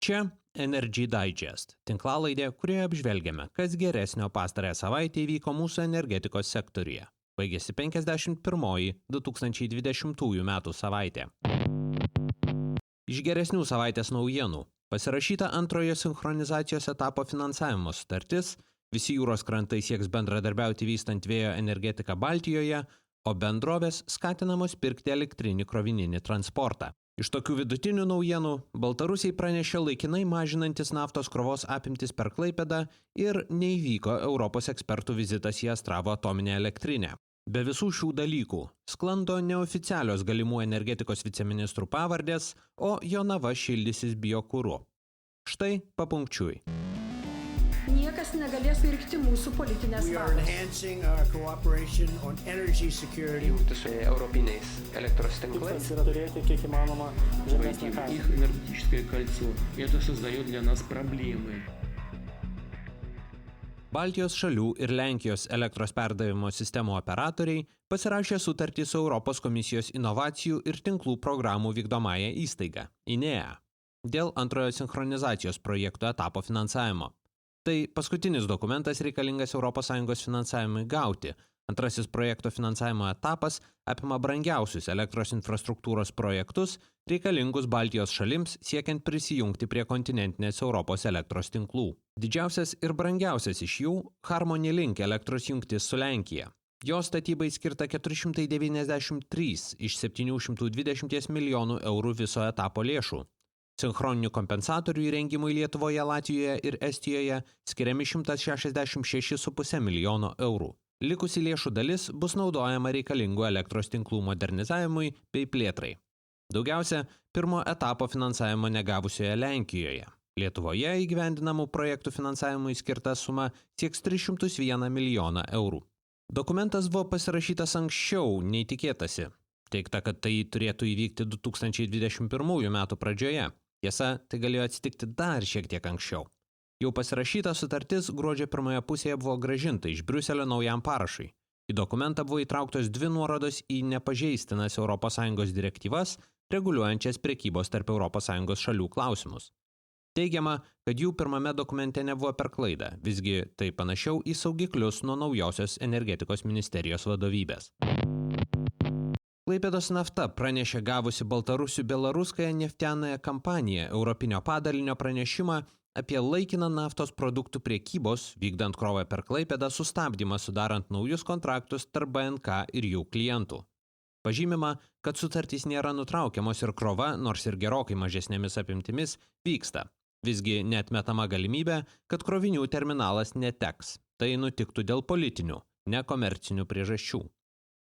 Čia Energy Digest, tinklalaidė, kurioje apžvelgiame, kas geresnio pastarąją savaitę įvyko mūsų energetikos sektoriuje. Baigėsi 51-oji 2020 metų savaitė. Iš geresnių savaitės naujienų. Pasirašyta antrojo sinchronizacijos etapo finansavimo sutartis, visi jūros krantai sieks bendradarbiauti vystant vėjo energetiką Baltijoje, o bendrovės skatinamos pirkti elektrinį krovininį transportą. Iš tokių vidutinių naujienų Baltarusiai pranešė laikinai mažinantis naftos krovos apimtis per Klaipėdą ir neįvyko Europos ekspertų vizitas į Astravo atominę elektrinę. Be visų šių dalykų sklando neoficialios galimų energetikos viceministrų pavardės, o Jonava šildysis biokuru. Štai papunkčiui. Niekas negalės pirkti mūsų politinės valios. Jungti su europiniais elektros tinklais. Yra turėti kiek įmanoma žemesnę kainą. Их энергетическое кольцо. Это создает для нас проблемы. Baltijos šalių ir Lenkijos elektros perdavimo sistemų operatoriai pasirašė sutartį su Europos komisijos inovacijų ir tinklų programų vykdomąja įstaiga INEA dėl antrojo sinchronizacijos projektų etapo finansavimo. Tai paskutinis dokumentas reikalingas ES finansavimui gauti. Antrasis projekto finansavimo etapas apima brangiausius elektros infrastruktūros projektus reikalingus Baltijos šalims siekiant prisijungti prie kontinentinės Europos elektros tinklų. Didžiausias ir brangiausias iš jų – Harmony Link elektros jungtis su Lenkija. Jos statybai skirta 493 iš 720 milijonų eurų viso etapo lėšų. Sinchroninių kompensatorių įrengimui Lietuvoje, Latvijoje ir Estijoje skiriami 166,5 milijono eurų. Likusi lėšų dalis bus naudojama reikalingų elektros tinklų modernizavimui bei plėtrai. Daugiausia pirmo etapo finansavimo negavusioje Lenkijoje. Lietuvoje įgyvendinamų projektų finansavimui skirta suma sieks 301 milijoną eurų. Dokumentas buvo pasirašytas anksčiau nei tikėtasi. Teigta, kad tai turėtų įvykti 2021 metų pradžioje. Tiesa, tai galėjo atsitikti dar šiek tiek anksčiau. Jau pasirašyta sutartis gruodžio pirmoje pusėje buvo grąžinta iš Briuselio naujam parašui. Į dokumentą buvo įtrauktos 2 nuorodos į nepažeistinas ES direktyvas, reguliuojančias prekybos tarp ES šalių klausimus. Teigiama, kad jų pirmame dokumente nebuvo per klaidą, visgi tai panašiau į saugiklius nuo naujosios energetikos ministerijos vadovybės. Klaipėdos nafta pranešė gavusi Baltarusių Belaruskąją Neftianąją kampaniją Europinio padalinio pranešimą apie laikiną naftos produktų priekybos, vykdant krovą per Klaipėdą, sustabdymą sudarant naujus kontraktus tarp BNK ir jų klientų. Pažymima, kad sutartys nėra nutraukiamos ir krova, nors ir gerokai mažesnėmis apimtimis, vyksta. Visgi neatmetama galimybė, kad krovinių terminalas neteks. Tai nutiktų dėl politinių, nekomercinių priežasčių.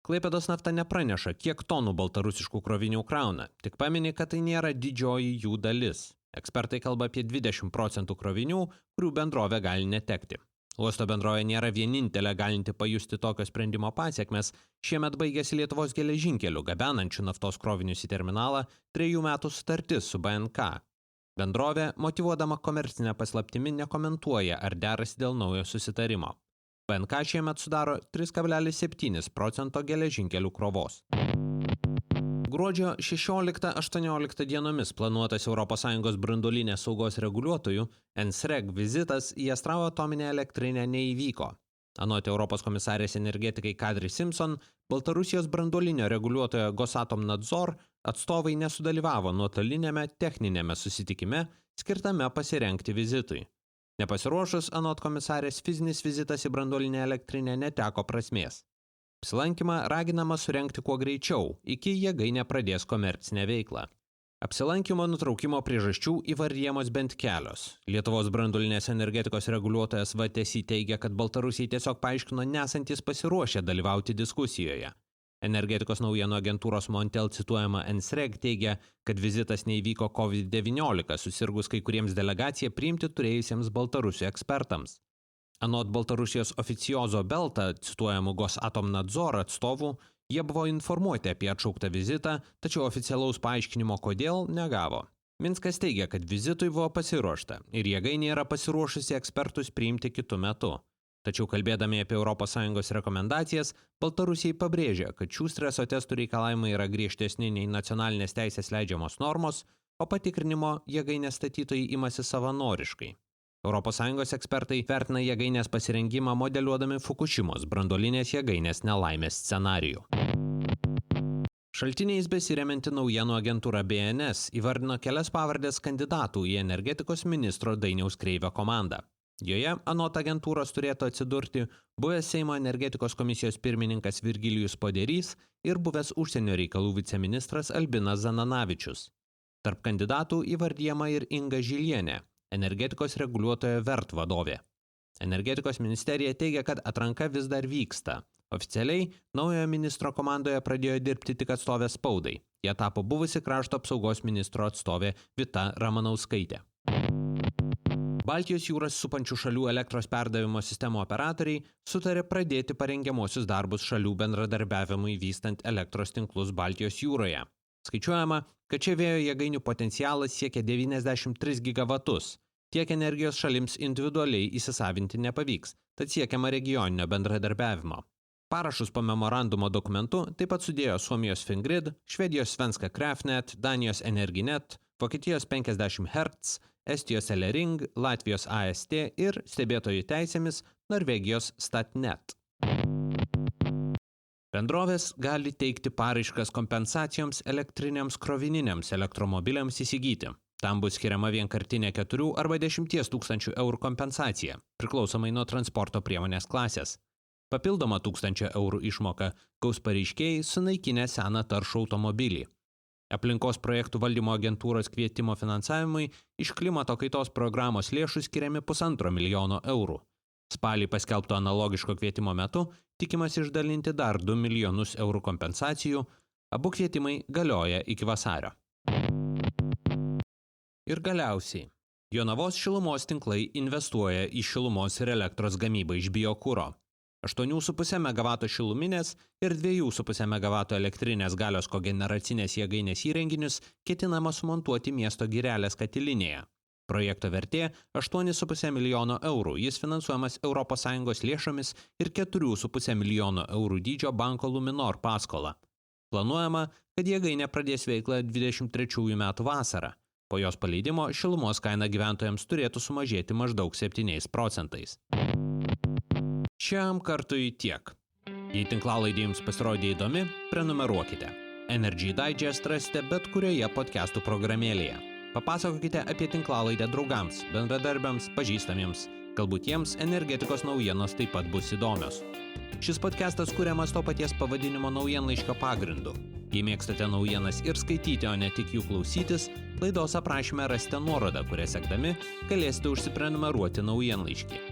Klaipėdos nafta nepraneša, kiek tonų baltarusiškų krovinių krauna, tik pamini, kad tai nėra didžioji jų dalis. Ekspertai kalba apie 20% krovinių, kurių bendrovė gali netekti. Uosto bendrovė nėra vienintelė galinti pajusti tokio sprendimo pasiekmes. Šiemet baigėsi Lietuvos geležinkelių gabenančių naftos krovinius į terminalą 3 metų sutartis su BNK. Bendrovė, motyvuodama komercinę paslaptimi, nekomentuoja, ar derasi dėl naujo susitarimo. BNK šiemet sudaro 3,7% geležinkelių krovos. Gruodžio 16-18 dienomis planuotas ES branduolinės saugos reguliuotojų NSREG vizitas į Astravo atominę elektrinę neįvyko. Anot Europos komisarės energetikai Kadri Simpson, Baltarusijos branduolinio reguliuotojo Gosatomnadzor atstovai nesudalyvavo nuotolinėme techninėme susitikime skirtame pasirengti vizitui. Nepasiruošus, anot komisarės, fizinis vizitas į branduolinę elektrinę neteko prasmės. Apsilankymą raginama surengti kuo greičiau, iki jėgainė pradės komercinę veiklą. Apsilankymo nutraukimo priežasčių įvardijamos bent kelios. Lietuvos branduolinės energetikos reguliuotojas VTSI teigia, kad Baltarusiai tiesiog paaiškino nesantis pasiruošę dalyvauti diskusijoje. Energetikos naujienų agentūros Montel cituojama NSREG teigia, kad vizitas neįvyko COVID-19 susirgus kai kuriems delegaciją priimti turėjusiems Baltarusių ekspertams. Anot Baltarusijos oficiozo Belta cituojamų Gosatomnadzor atstovų, jie buvo informuoti apie atšauktą vizitą, tačiau oficialaus paaiškinimo kodėl negavo. Minskas teigia, kad vizitui buvo pasiruošta ir jėgainė yra pasiruošusi ekspertus priimti kitu metu. Tačiau kalbėdami apie ES rekomendacijas, Baltarusiai pabrėžia, kad šių streso testų reikalavimai yra griežtesni nei nacionalinės teisės leidžiamos normos, o patikrinimo jėgainės statytojai imasi savanoriškai. ES ekspertai vertina jėgainės pasirengimą modeliuodami Fukushimos branduolinės jėgainės nelaimės scenarijų. Šaltiniais besiremianti naujienų agentūra BNS įvardino kelias pavardės kandidatų į energetikos ministro Dainiaus Kreivio komandą. Joje, anot agentūros, turėtų atsidurti buvęs Seimo energetikos komisijos pirmininkas Virgilijus Poderys ir buvęs užsienio reikalų viceministras Albinas Zananavičius. Tarp kandidatų įvardyjama ir Inga Žilienė, energetikos reguliuotojo VERT vadovė. Energetikos ministerija teigia, kad atranka vis dar vyksta. Oficialiai naujojo ministro komandoje pradėjo dirbti tik atstovė spaudai. Jie tapo buvusi krašto apsaugos ministro atstovė Vita Ramanauskaitė. Baltijos jūras supančių šalių elektros perdavimo sistemų operatoriai sutarė pradėti parengiamuosius darbus šalių bendradarbiavimui vystant elektros tinklus Baltijos jūroje. Skaičiuojama, kad čia vėjo jėgainių potencialas siekia 93 gigavatus. Tiek energijos šalims individualiai įsisavinti nepavyks, tad siekiama regioninio bendradarbiavimo. Parašus po memorandumo dokumentu taip pat sudėjo Suomijos Fingrid, Švedijos Svenska Kraftnet, Danijos Energinet, Vokietijos 50 Hz, Estijos Elering, Latvijos AST ir stebėtojų teisėmis Norvegijos Statnet. Bendrovės gali teikti paraiškas kompensacijoms elektriniams krovininiams elektromobiliams įsigyti. Tam bus skiriama vienkartinė 4 arba 10 tūkstančių eurų kompensacija, priklausomai nuo transporto priemonės klasės. Papildoma 1000 eurų išmoka gaus pareiškėjai sunaikinę seną taršų automobilį. Aplinkos projektų valdymo agentūros kvietimo finansavimui iš klimato kaitos programos lėšų skiriami 1,5 milijono eurų. Spalį paskelbto analogiško kvietimo metu tikimas išdalinti dar 2 milijonus eurų kompensacijų, abu kvietimai galioja iki vasario. Ir galiausiai, Jonavos šilumos tinklai investuoja į šilumos ir elektros gamybą iš biokuro. 8,5 MW šiluminės ir 2,5 MW elektrinės galios kogeneracinės jėgainės įrenginius ketinama sumontuoti miesto Girelės katilinėje. Projekto vertė 8,5 milijono eurų, jis finansuojamas ES lėšomis ir 4,5 milijono eurų dydžio banko Luminor paskola. Planuojama, kad jėgainė pradės veiklą 23 metų vasarą. Po jos paleidimo šilumos kaina gyventojams turėtų sumažėti maždaug 7%. Šiam kartui tiek. Jei tinklalaidė jums pasirodė įdomi, prenumeruokite. Energy Digest rasite bet kurioje podcastų programėlėje. Papasakokite apie tinklalaidę draugams, bendradarbiams, pažįstamiems. Galbūt jiems energetikos naujienos taip pat bus įdomios. Šis podcastas kuriamas to paties pavadinimo naujienlaiškio pagrindu. Jei mėgstate naujienas ir skaityti, o ne tik jų klausytis, laidos aprašyme rasite nuorodą, kurią sekdami galėsite užsiprenumeruoti naujienlaiškį.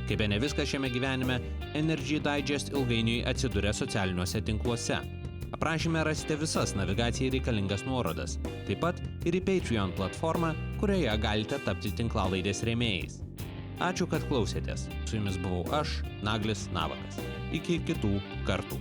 Kaip ne viskas šiame gyvenime, Energy Digest ilgainiui atsiduria socialiniuose tinkluose. Aprašyme rasite visas navigacijai reikalingas nuorodas, taip pat ir į Patreon platformą, kurioje galite tapti tinklalaidės rėmėjais. Ačiū, kad klausėtės. Su jumis buvau aš, Naglis Navakas. Iki kitų kartų.